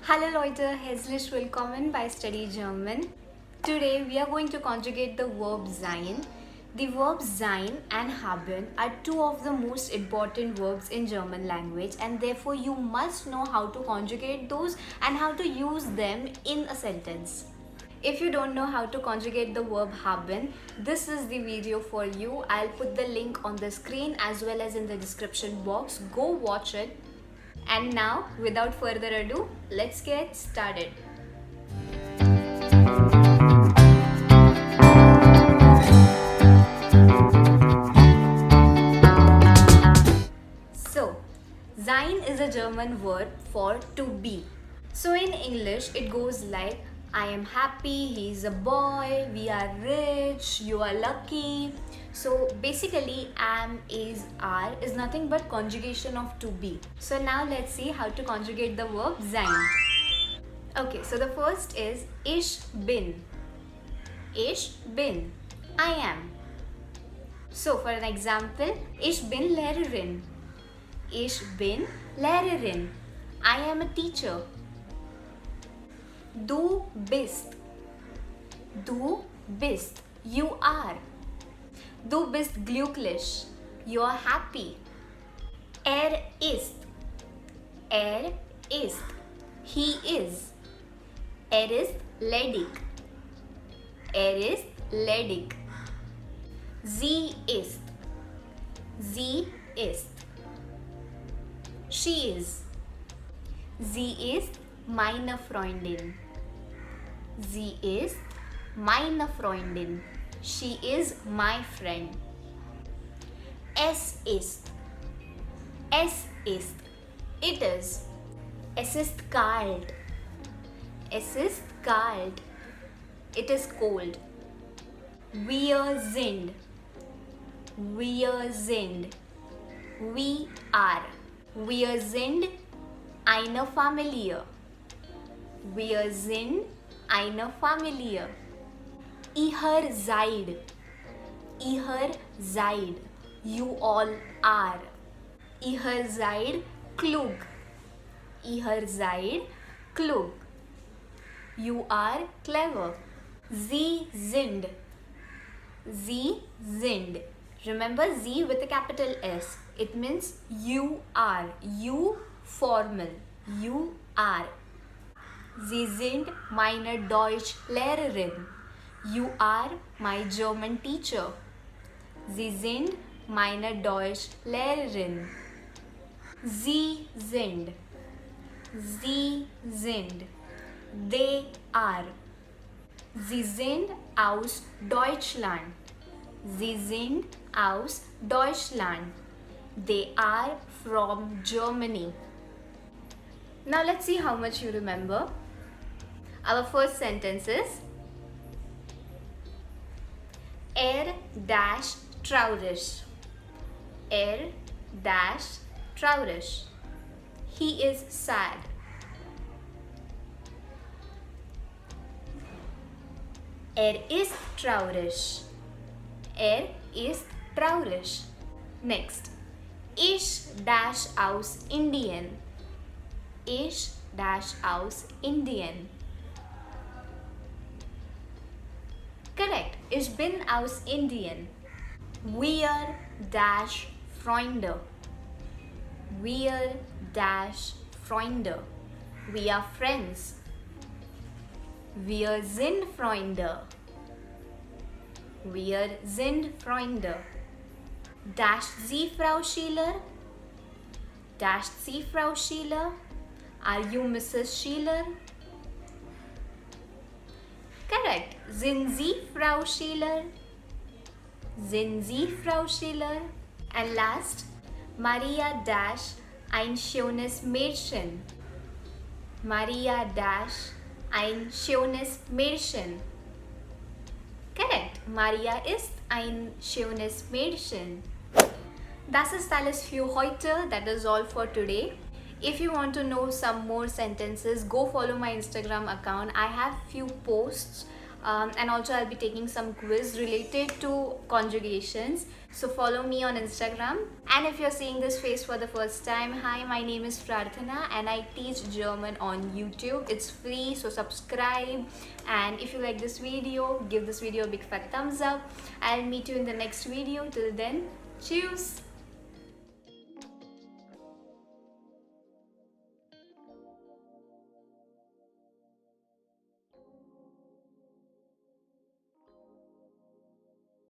Hallo Leute, herzlich willkommen bei Study German. Today we are going to conjugate the verb sein. The verbs sein and haben are two of the most important verbs in German language, and therefore you must know how to conjugate those and how to use them in a sentence. If you don't know how to conjugate the verb haben, this is the video for you. I'll put the link on the screen as well as in the description box. Go watch it. And now, without further ado, let's get started. So, sein is a German word for to be. So in English, it goes like, I am happy, he is a boy, we are rich, you are lucky. So basically, am, is, are is nothing but conjugation of to be. So now let's see how to conjugate the verb sein. Okay, so the first is ich bin. Ich bin. I am. So for an example, ich bin Lehrerin. Ich bin Lehrerin. I am a teacher. Du bist. Du bist. You are. Du bist glücklich. You are happy. Ist. Ist. He is. Ist ledig. Ist ledig. Sie ist. Sie ist. She is. Sie ist meine Freundin. Sie ist meine Freundin. She is my friend. Es ist. Es ist. It is. Es ist kalt. Es ist kalt. It is cold. Wir sind. Wir sind. We are. Wir sind eine Familie. Wir sind eine Familie. Ihr seid. Ihr seid. You all are. Ihr seid klug. Ihr seid klug. You are clever. Sie sind. Sie sind. Remember Sie with a capital S. It means you are. You formal. You are. Sie sind meine Deutschlehrerin. You are my German teacher. Sie sind meine Deutschlehrerin. Sie sind. Sie sind. They are. Sie sind aus Deutschland. Sie sind aus Deutschland. They are from Germany. Now let's see how much you remember. Our first sentence is dash traurig. Dash traurig. He is sad. Ist traurig. Ist traurig. Next. Ich dash aus Indien. Ich dash aus Indien. Correct. Ich bin aus Indien. Wir dash Freunde. Wir dash Freunde. We are friends. Wir sind Freunde. Wir sind Freunde. Dasht Sie, Frau Schiller? Dasht Sie, Frau Schiller? Are you Mrs. Schiller? Correct. Sind Sie, Frau Schiller? Sind Sie, Frau Schiller? And last, Maria dash ein schönes Mädchen. Maria dash ein schönes Mädchen. Correct. Maria ist ein schönes Mädchen. Das ist alles für heute. That is all for today. If you want to know some more sentences, go follow my Instagram account. I have few posts and also I'll be taking some quiz related to conjugations. So follow me on Instagram. And if you're seeing this face for the first time, hi, my name is Prarthana and I teach German on YouTube. It's free, so subscribe. And if you like this video, give this video a big fat thumbs up. I'll meet you in the next video. Till then, cheers.